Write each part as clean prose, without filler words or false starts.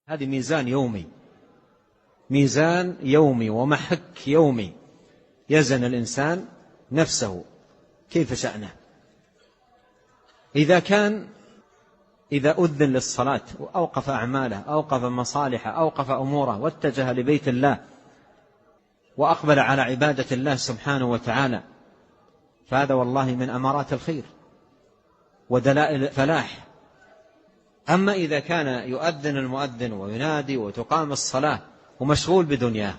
هذه ميزان يومي، ميزان يومي ومحك يومي يزن الإنسان نفسه كيف شأنه. إذا أذن للصلاة وأوقف أعماله، أوقف مصالحه، أوقف أموره، واتجه لبيت الله وأقبل على عبادة الله سبحانه وتعالى، فهذا والله من أمارات الخير ودلائل الفلاح. أما إذا كان يؤذن المؤذن وينادي وتقام الصلاة ومشغول بدنياه،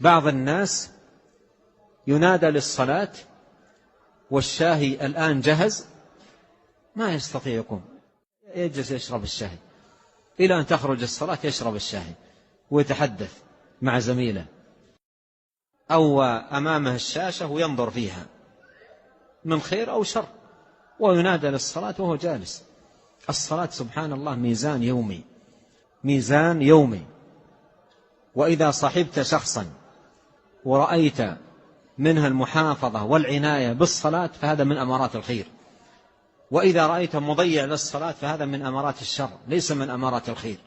بعض الناس ينادى للصلاة والشاهي الآن جهز، ما يستطيع يقوم، يجلس يشرب الشاهي إلى أن تخرج الصلاة، يشرب الشاهي ويتحدث مع زميله، أو أمامه الشاشة وينظر فيها من خير أو شر، وينادى للصلاة وهو جالس. الصلاة سبحان الله ميزان يومي، ميزان يومي. وإذا صحبت شخصا ورأيت منها المحافظة والعناية بالصلاة فهذا من أمارات الخير، وإذا رأيت مضيع للصلاة فهذا من أمارات الشر، ليس من أمارات الخير.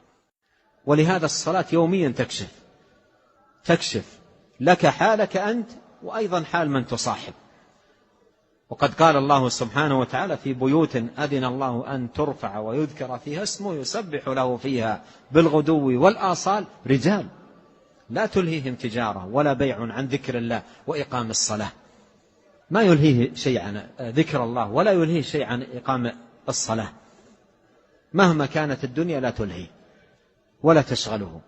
ولهذا الصلاة يوميا تكشف لك حالك أنت، وأيضا حال من تصاحب. وقد قال الله سبحانه وتعالى: في بيوت أذن الله أن ترفع ويذكر فيها اسمه يسبح له فيها بالغدو والآصال رجال لا تلهيهم تجارة ولا بيع عن ذكر الله وإقام الصلاة. ما يلهيه شيء عن ذكر الله ولا يلهيه شيء عن إقام الصلاة، مهما كانت الدنيا لا تلهيه ولا تشغله.